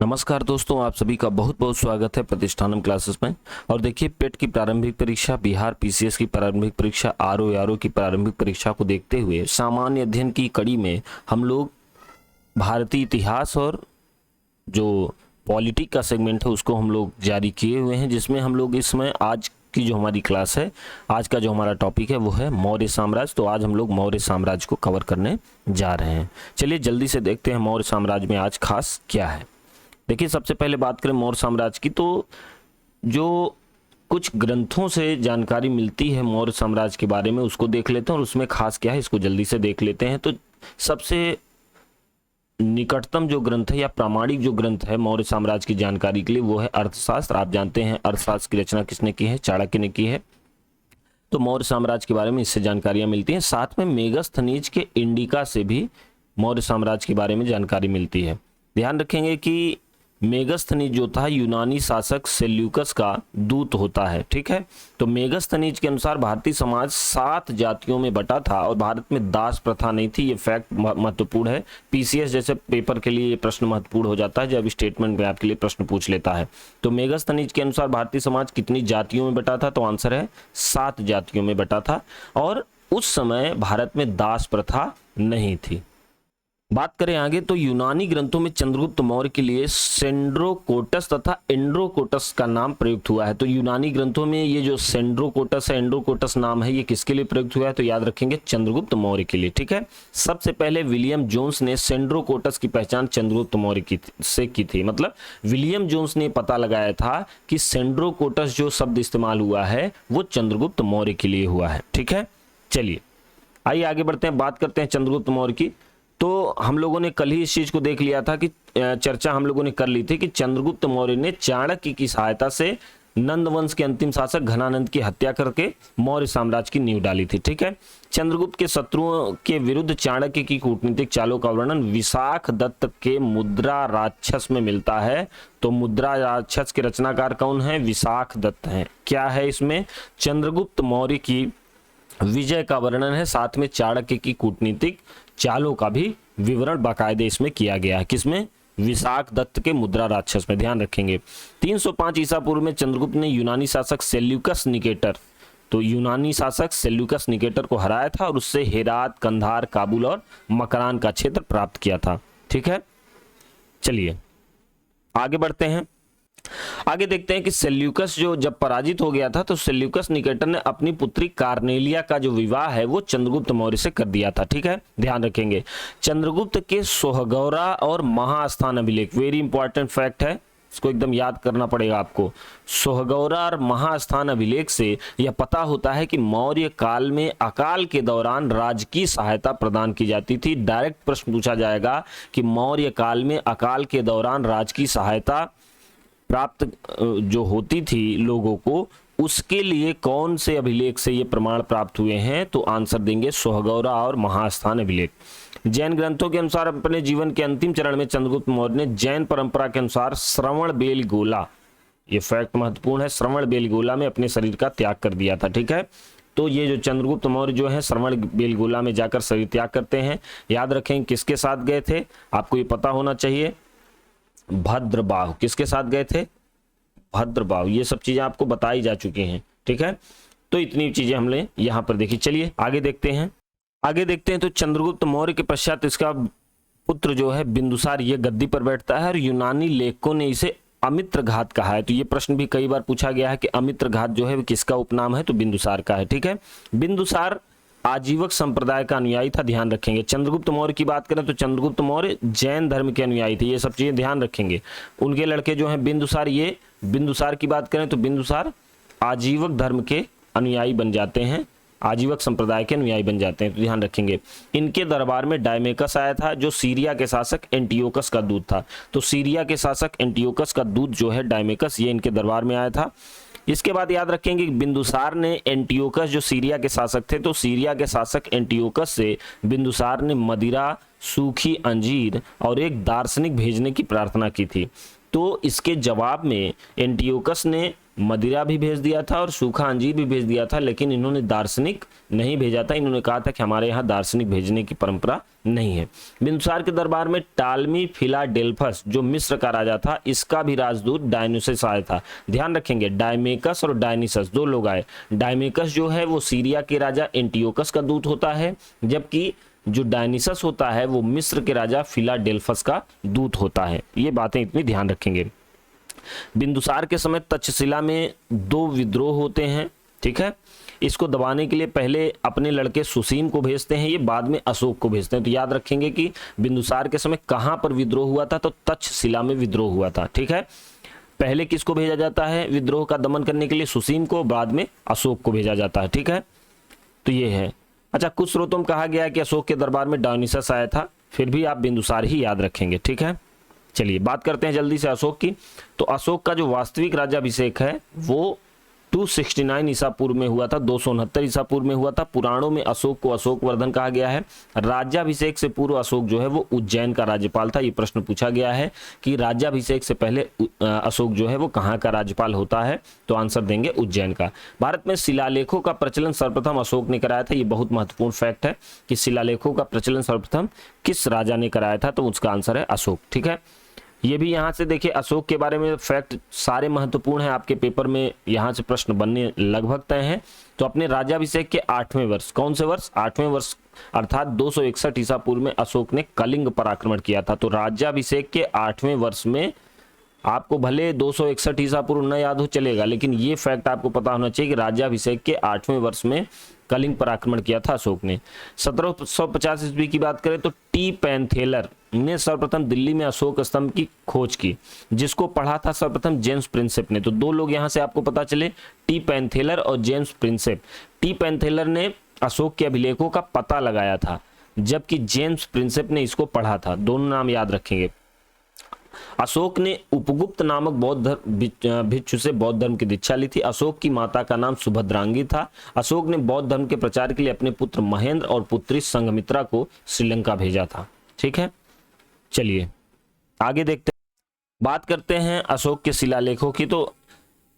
नमस्कार दोस्तों, आप सभी का बहुत बहुत स्वागत है प्रतिष्ठानम क्लासेस में। और देखिए, पेट की प्रारंभिक परीक्षा, बिहार पीसीएस की प्रारंभिक परीक्षा, आरओ की प्रारंभिक परीक्षा को देखते हुए सामान्य अध्ययन की कड़ी में हम लोग भारतीय इतिहास और जो पॉलिटी का सेगमेंट है उसको हम लोग जारी किए हुए हैं, जिसमें हम लोग इसमें आज की जो हमारी क्लास है, आज का जो हमारा टॉपिक है वो है मौर्य साम्राज्य। तो आज हम लोग मौर्य साम्राज्य को कवर करने जा रहे हैं। चलिए जल्दी से देखते हैं मौर्य साम्राज्य में आज खास क्या है। देखिए, सबसे पहले बात करें मौर्य साम्राज्य की, तो जो कुछ ग्रंथों से जानकारी मिलती है मौर्य साम्राज्य के बारे में उसको देख लेते हैं, और उसमें खास क्या है इसको जल्दी से देख लेते हैं। तो सबसे निकटतम जो ग्रंथ है या प्रामाणिक जो ग्रंथ है मौर्य साम्राज्य की जानकारी के लिए वो है अर्थशास्त्र। आप जानते हैं अर्थशास्त्र की रचना किसने की है? चाणक्य ने की है। तो मौर्य साम्राज्य के बारे में इससे जानकारियां मिलती हैं। साथ में मेगस्थनीज के इंडिका से भी मौर्य साम्राज्य के बारे में जानकारी मिलती है। ध्यान रखेंगे कि मेगस्थनीज जो था यूनानी शासक सेल्यूकस का दूत होता है, ठीक है। तो मेगस्थनीज के अनुसार भारतीय समाज 7 जातियों में बटा था और भारत में दास प्रथा नहीं थी। ये फैक्ट महत्वपूर्ण है। पीसीएस जैसे पेपर के लिए ये प्रश्न महत्वपूर्ण हो जाता है जब स्टेटमेंट में आपके लिए प्रश्न पूछ लेता है। तो मेगस्थनीज के अनुसार भारतीय समाज कितनी जातियों में बटा था? तो आंसर है 7 जातियों में बटा था। और उस समय भारत में दास प्रथा नहीं थी। बात करें आगे तो यूनानी ग्रंथों में चंद्रगुप्त मौर्य के लिए सेंड्रोकोटस तथा एंड्रोकोटस का नाम प्रयुक्त हुआ है। तो यूनानी ग्रंथों में ये जो सेंड्रोकोटस है, एंड्रोकोटस नाम है, ये किसके लिए प्रयुक्त हुआ है? तो याद रखेंगे चंद्रगुप्त मौर्य के लिए, ठीक है। सबसे पहले विलियम जोन्स ने सेंड्रोकोटस की पहचान चंद्रगुप्त मौर्य से की थी। मतलब विलियम जोन्स ने पता लगाया था कि सेंड्रोकोटस जो शब्द इस्तेमाल हुआ है वो चंद्रगुप्त मौर्य के लिए हुआ है, ठीक है। चलिए आइए आगे बढ़ते हैं, बात करते हैं चंद्रगुप्त मौर्य की। तो हम लोगों ने कल ही इस चीज को देख लिया था कि चर्चा हम लोगों ने कर ली थी कि चंद्रगुप्त मौर्य ने चाणक्य की सहायता से नंद वंश के अंतिम शासक घनानंद की हत्या करके मौर्य साम्राज्य की नींव डाली थी, ठीक है। चंद्रगुप्त के शत्रुओं के विरुद्ध चाणक्य की कूटनीतिक चालों का वर्णन विशाख दत्त के मुद्रा राक्षस में मिलता है। तो मुद्रा राक्षस के रचनाकार कौन है? विशाख दत्त हैं। क्या है इसमें? चंद्रगुप्त मौर्य की विजय का वर्णन है, साथ में चाणक्य की कूटनीतिक चालों का भी विवरण बाकायदे इसमें किया गया है। किसमें? विशाख दत्त के मुद्रा राक्षस में। ध्यान रखेंगे 305 ईसा पूर्व में चंद्रगुप्त ने यूनानी शासक सेल्यूकस निकेटर, तो यूनानी शासक सेल्यूकस निकेटर को हराया था और उससे हेरात, कंधार, काबुल और मकरान का क्षेत्र प्राप्त किया था, ठीक है। चलिए आगे बढ़ते हैं। आगे देखते हैं कि सेल्यूकस जो जब पराजित हो गया था तो सेल्यूकस निकेटर ने अपनी पुत्री कार्नेलिया का जो विवाह है वो चंद्रगुप्त मौर्य से कर दिया था, ठीक है। ध्यान रखेंगे चंद्रगुप्त के सोहगौरा और महास्थान अभिलेख, वेरी इंपॉर्टेंट फैक्ट है, इसको एकदम याद करना पड़ेगा आपको। सोहगौरा और महास्थान अभिलेख से यह पता होता है कि मौर्य काल में अकाल के दौरान राजकीय सहायता प्रदान की जाती थी। डायरेक्ट प्रश्न पूछा जाएगा कि मौर्य काल में अकाल के दौरान राजकीय सहायता प्राप्त जो होती थी लोगों को, उसके लिए कौन से अभिलेख से ये प्रमाण प्राप्त हुए हैं? तो आंसर देंगे सोहगौरा और महास्थान अभिलेख। जैन ग्रंथों के अनुसार अपने जीवन के अंतिम चरण में चंद्रगुप्त मौर्य ने जैन परंपरा के अनुसार श्रवण बेलगोला, ये फैक्ट महत्वपूर्ण है, श्रवण बेलगोला में अपने शरीर का त्याग कर दिया था, ठीक है। तो ये जो चंद्रगुप्त मौर्य जो है श्रवण बेलगोला में जाकर शरीर त्याग करते हैं। याद रखें किसके साथ गए थे, आपको ये पता होना चाहिए। भद्रबाहु, किसके साथ गए थे? भद्रबाहु। ये सब चीजें आपको बताई जा चुकी हैं, ठीक है। तो इतनी चीजें हमने यहां पर देखी। चलिए आगे देखते हैं। आगे देखते हैं तो चंद्रगुप्त मौर्य के पश्चात इसका पुत्र जो है बिंदुसार, ये गद्दी पर बैठता है और यूनानी लेखकों ने इसे अमित्र घात कहा है। तो ये प्रश्न भी कई बार पूछा गया है कि अमित्र घात जो है किसका उपनाम है? तो बिंदुसार का है, ठीक है। बिंदुसार आजीवक संप्रदाय का अनुयायी था। ध्यान रखेंगे चंद्रगुप्त मौर्य की बात करें तो चंद्रगुप्त मौर्य जैन धर्म के अनुयायी थे। ये सब चीजें ध्यान रखेंगे। उनके लड़के जो हैं बिंदुसार, ये बिंदुसार की बात करें तो बिंदुसार आजीवक धर्म के अनुयायी बन जाते हैं, आजीवक संप्रदाय के अनुयायी बन जाते हैं। तो ध्यान रखेंगे इनके दरबार में डायमेकस आया था जो सीरिया के शासक एंटियोकस का दूत था। तो सीरिया के शासक एंटियोकस का दूत जो है डायमेकस, ये इनके दरबार में आया था। इसके बाद याद रखेंगे बिंदुसार ने एंटियोकस जो सीरिया के शासक थे, तो सीरिया के शासक एंटियोकस से बिंदुसार ने मदिरा, सूखी अंजीर और एक दार्शनिक भेजने की प्रार्थना की थी। तो इसके जवाब में एंटियोकस ने मदिरा भी भेज दिया था और सूखा अंजीर भी भेज दिया था, लेकिन इन्होंने दार्शनिक नहीं भेजा था। इन्होंने कहा था कि हमारे यहाँ दार्शनिक भेजने की परंपरा नहीं है। बिंदुसार के दरबार में टालमी फिलाडेल्फस जो मिस्र का राजा था, इसका भी राजदूत डायनुसस आया था। ध्यान रखेंगे, डायमेकस और डायनिसस दो लोग आए। डायमेकस जो है वो सीरिया के राजा एंटियोकस का दूत होता है, जबकि जो डायनिसस होता है वो मिस्र के राजा फिलाडेल्फस का दूत होता है। ये बातें इतनी ध्यान रखेंगे। बिंदुसार के समय तक्षशिला में 2 विद्रोह होते हैं, ठीक है। इसको दबाने के लिए पहले अपने लड़के सुसीम को भेजते हैं, ये बाद में अशोक को भेजते हैं। तो याद रखेंगे कि बिंदुसार के समय कहां पर विद्रोह हुआ था, तो तक्षशिला में विद्रोह हुआ था, ठीक है। पहले किसको भेजा जाता है विद्रोह का दमन करने के लिए, सुसीम को, बाद में अशोक को भेजा जाता है, ठीक है। तो ये है। अच्छा, कुछ स्रोतों में कहा गया है कि अशोक के दरबार में डायनिसस आया था, फिर भी आप बिंदुसार ही याद रखेंगे, ठीक है। चलिए बात करते हैं जल्दी से अशोक की। तो अशोक का जो वास्तविक राज्याभिषेक है वो 269 ईसा पूर्व में हुआ था, 269 ईसा पूर्व में हुआ था। पुराणों में अशोक को अशोक वर्धन कहा गया है। राज्याभिषेक से पूर्व अशोक जो है वो उज्जैन का राज्यपाल था। ये प्रश्न पूछा गया है कि राज्याभिषेक से पहले अशोक जो है वो कहाँ का राज्यपाल होता है, तो आंसर देंगे उज्जैन का। भारत में शिलालेखों का प्रचलन सर्वप्रथम अशोक ने कराया था। ये बहुत महत्वपूर्ण फैक्ट है कि शिलालेखों का प्रचलन सर्वप्रथम किस राजा ने कराया था, तो उसका आंसर है अशोक, ठीक है। ये भी यहाँ से देखिए, अशोक के बारे में फैक्ट सारे महत्वपूर्ण हैं, आपके पेपर में यहाँ से प्रश्न बनने लगभग तय हैं। तो अपने राज्याभिषेक के 8वें वर्ष, कौन से वर्ष, 8वें वर्ष अर्थात 261 ईसा पूर्व में अशोक ने कलिंग पर आक्रमण किया था। तो राज्याभिषेक के 8वें वर्ष में, आपको भले 261 ईसा पूर्व न याद हो चलेगा, लेकिन ये फैक्ट आपको पता होना चाहिए कि राज्याभिषेक के 8वें वर्ष में कलिंग पर आक्रमण किया था अशोक ने। 1750 ईस्वी की बात करें तो टी पैंथेलर ने सर्वप्रथम दिल्ली में अशोक स्तंभ की खोज की, जिसको पढ़ा था सर्वप्रथम जेम्स प्रिंसेप ने। तो 2 लोग यहां से आपको पता चले, टी पैंथेलर और जेम्स प्रिंसेप। टी पैंथेलर ने अशोक के अभिलेखों का पता लगाया था, जबकि जेम्स प्रिंसेप ने इसको पढ़ा था। दोनों नाम याद रखेंगे। अशोक ने उपगुप्त नामक बौद्ध भिक्षु से बौद्ध धर्म की दीक्षा ली थी। अशोक की माता का नाम सुभद्रांगी था। अशोक ने बौद्ध धर्म के प्रचार के लिए अपने पुत्र महेंद्र और पुत्री संघमित्रा को श्रीलंका भेजा था, ठीक है। चलिए आगे देखते हैं, बात करते हैं अशोक के शिलालेखों की। तो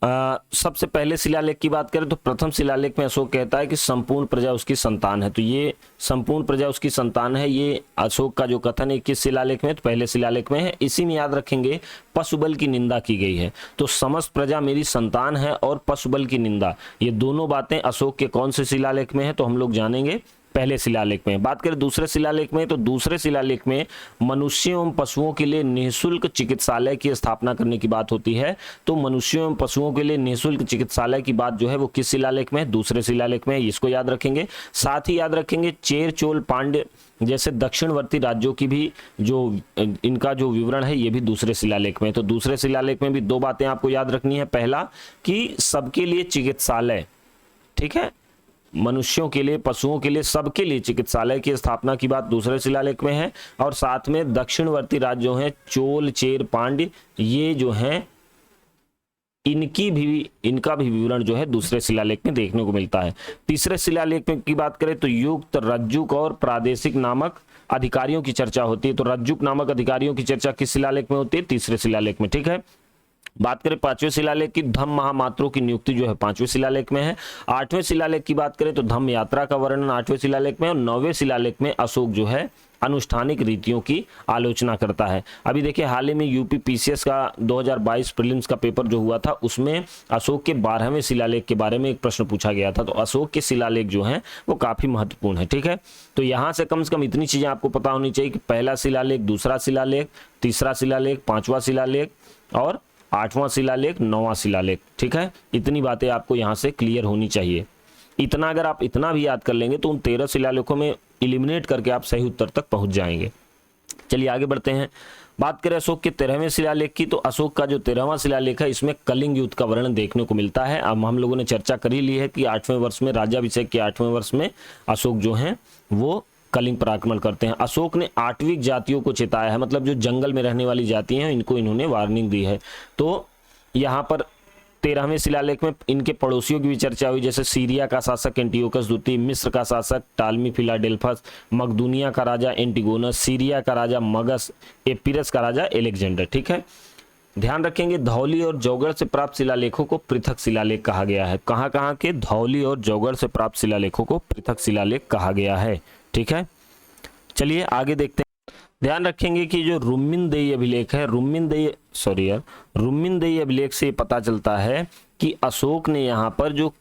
सबसे पहले शिलालेख की बात करें तो प्रथम शिलालेख में अशोक कहता है कि संपूर्ण प्रजा उसकी संतान है। तो ये संपूर्ण प्रजा उसकी संतान है, ये अशोक का जो कथन है किस शिलालेख में, तो पहले शिलालेख में है। इसी में याद रखेंगे पशुबल की निंदा की गई है। तो समस्त प्रजा मेरी संतान है और पशुबल की निंदा, ये दोनों बातें अशोक के कौन से शिलालेख में है, तो हम लोग जानेंगे पहले शिलालेख में। बात करें दूसरे शिलालेख में, तो दूसरे शिलालेख में मनुष्यों एवं पशुओं के लिए निःशुल्क चिकित्सालय की स्थापना करने की बात होती है। तो मनुष्यों एवं पशुओं के लिए निःशुल्क चिकित्सालय की बात जो है वो किस शिलालेख में है, दूसरे शिलालेख में, इसको याद रखेंगे। साथ ही याद रखेंगे चेर चोल पांड्य जैसे दक्षिणवर्ती राज्यों की भी जो इनका जो विवरण है ये भी दूसरे शिलालेख में। तो दूसरे शिलालेख में भी 2 बातें आपको याद रखनी है। पहला कि सबके लिए चिकित्सालय, ठीक है, मनुष्यों के लिए, पशुओं के लिए, सबके लिए चिकित्सालय की स्थापना की बात दूसरे शिलालेख में है। और साथ में दक्षिणवर्ती राज्य जो हैं चोल, चेर, पांड्य, ये जो हैं इनका भी विवरण जो है दूसरे शिलालेख में देखने को मिलता है। तीसरे शिलालेख में की बात करें तो युक्त, रज्जुक और प्रादेशिक नामक अधिकारियों की चर्चा होती है। तो रज्जुक नामक अधिकारियों की चर्चा किस शिलालेख में होती है, तीसरे शिलालेख में, ठीक है। बात करें 5वें शिलालेख की, धम्म महामात्रों की नियुक्ति जो है 5वें शिलालेख में है। 8वें शिलालेख की बात करें तो धम्म यात्रा का वर्णन 8वें शिलालेख में, और 9वें शिलालेख में अशोक जो है अनुष्ठानिक रीतियों की आलोचना करता है। अभी देखिए हाल ही में यूपी पीसीएस का 2022 प्रीलिम्स का पेपर जो हुआ था उसमें अशोक के 12वें शिलालेख के बारे में एक प्रश्न पूछा गया था। तो अशोक के शिलालेख जो हैं वो काफी महत्वपूर्ण है, ठीक है। तो यहाँ से कम इतनी चीजें आपको पता होनी चाहिए कि पहला शिलालेख, दूसरा शिलालेख, तीसरा शिलालेख, 5वां शिलालेख और 8वां शिलालेख, 9वां शिलालेख, ठीक है। इतनी बातें आपको यहाँ से क्लियर होनी चाहिए। इतना अगर आप इतना भी याद कर लेंगे तो उन 13 शिलालेखों में इलिमिनेट करके आप सही उत्तर तक पहुंच जाएंगे। चलिए आगे बढ़ते हैं। बात करें अशोक के 13वें शिलालेख की, तो अशोक का जो 13वां शिलालेख है इसमें कलिंग युद्ध का वर्णन देखने को मिलता है। अब हम लोगों ने चर्चा कर ही ली है कि 8वें वर्ष में, राज्याभिषेक के 8वें वर्ष में अशोक जो हैं वो कलिंग पर आक्रमण करते हैं। अशोक ने आठविक जातियों को चेताया है, मतलब जो जंगल में रहने वाली जाति हैं इनको इन्होंने वार्निंग दी है। तो यहाँ पर 13वें शिलालेख में इनके पड़ोसियों की भी चर्चा हुई, जैसे सीरिया का शासक एंटियोकस द्वितीय, मिस्र का शासक टालमी फिलाडेल्फस, मकदूनिया का राजा एंटिगोनस, सीरिया का राजा मगस, एपिरस का राजा एलेक्जेंडर, ठीक है। ध्यान रखेंगे धौली और जौगड़ से प्राप्त शिलालेखों को पृथक शिलालेख कहा गया है। कहाँ कहाँ के? धौली और जौगड़ से प्राप्त शिलालेखों को पृथक शिलालेख कहा गया है। ठीक है, चलिए आगे देखते हैं। ध्यान रखेंगे कि जो रुम्मिनदेही अभिलेख है, रुम्मिनदेही अभिलेख से पता चलता है कि अशोक ने यहाँ पर जो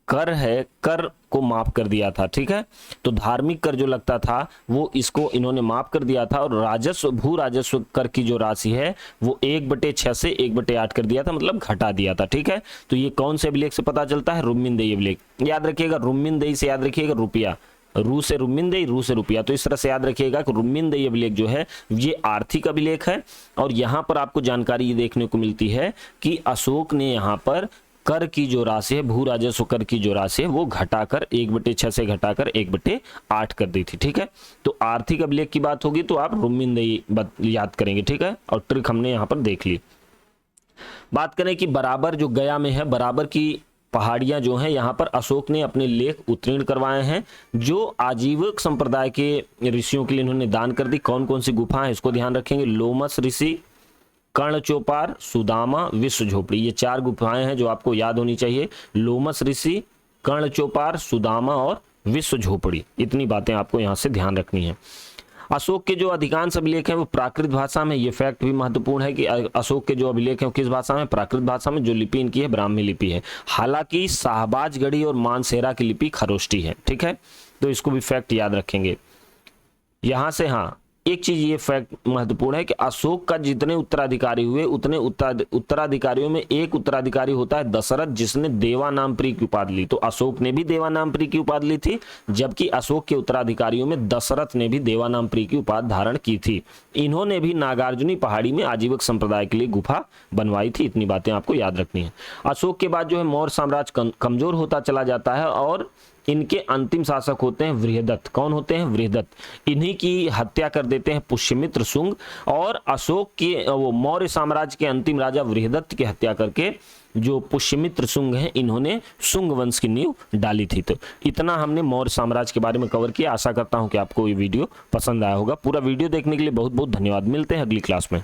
कर है, कर को माफ कर दिया था। ठीक है, तो धार्मिक कर जो लगता था वो इसको इन्होंने माफ कर दिया था, और राजस्व, भू राजस्व कर की जो राशि है वो 1/6 से 1/8 कर दिया था, मतलब घटा दिया था। ठीक है, तो ये कौन से अभिलेख से पता चलता है? रुम्मिनदेही अभिलेख। याद रखिएगा, रुम्मिनदेही से याद रखिएगा रुपया, रू से रुम्मिनदेही, रू से रुपया। तो इस तरह से याद रखिएगा कि रुम्मिनदेही अभिलेख जो है ये आर्थिक अभिलेख है, और यहाँ पर आपको जानकारी ये देखने को मिलती है कि अशोक ने यहाँ पर कर की जो राशि है, भू राजस्व कर की जो राशि है वो घटाकर 1/6 से घटाकर 1/8 कर दी थी। ठीक है, तो आर्थिक अभिलेख की बात होगी तो आप रुम्मिनदेही याद करेंगे। ठीक है, और ट्रिक हमने यहाँ पर देख ली। बात करें कि बराबर जो गया में है, बराबर की पहाड़ियां जो हैं यहाँ पर अशोक ने अपने लेख उत्तीर्ण करवाए हैं, जो आजीवक संप्रदाय के ऋषियों के लिए इन्होंने दान कर दी। कौन कौन सी गुफा है इसको ध्यान रखेंगे। लोमस ऋषि, कर्णचोपार, सुदामा, विश्व झोपड़ी, ये 4 गुफाएं हैं जो आपको याद होनी चाहिए। लोमस ऋषि, कर्णचोपार, सुदामा और विश्व झोपड़ी, इतनी बातें आपको यहाँ से ध्यान रखनी है। अशोक के जो अधिकांश अभिलेख हैं वो प्राकृत भाषा में, ये फैक्ट भी महत्वपूर्ण है कि अशोक के जो अभिलेख हैं वो किस भाषा में? प्राकृत भाषा में। जो लिपि इनकी है ब्राह्मी लिपि है। हालांकि शाहबाजगढ़ी और मानसेरा की लिपि खरोष्टी है। ठीक है, तो इसको भी फैक्ट याद रखेंगे। यहां से हाँ, एक चीज ये फैक्ट महत्वपूर्ण है कि अशोक का जितने उत्तराधिकारी हुए उतने उत्तराधिकारियों में एक उत्तराधिकारी होता है दशरथ, जिसने देवानामप्रिय की उपाधि ली। तो अशोक ने भी देवानामप्रिय की उपाधि ली थी, जबकि अशोक के उत्तराधिकारियों में दशरथ ने भी देवानामप्रिय की उपाधि धारण की थी। इन्होंने भी नागार्जुनी पहाड़ी में आजीवक संप्रदाय के लिए गुफा बनवाई थी। इतनी बातें आपको याद रखनी है। अशोक के बाद जो है मौर्य साम्राज्य कमजोर होता चला जाता है, और इनके अंतिम शासक होते हैं वृहदत्त। कौन होते हैं? वृहदत्त। इन्हीं की हत्या कर देते हैं पुष्यमित्र शुंग, और अशोक के वो मौर्य साम्राज्य के अंतिम राजा वृहदत्त की हत्या करके जो पुष्यमित्र शुंग हैं इन्होंने शुंग वंश की नींव डाली थी। तो इतना हमने मौर्य साम्राज्य के बारे में कवर किया। आशा करता हूं कि आपको ये वीडियो पसंद आया होगा। पूरा वीडियो देखने के लिए बहुत बहुत धन्यवाद। मिलते हैं अगली क्लास में।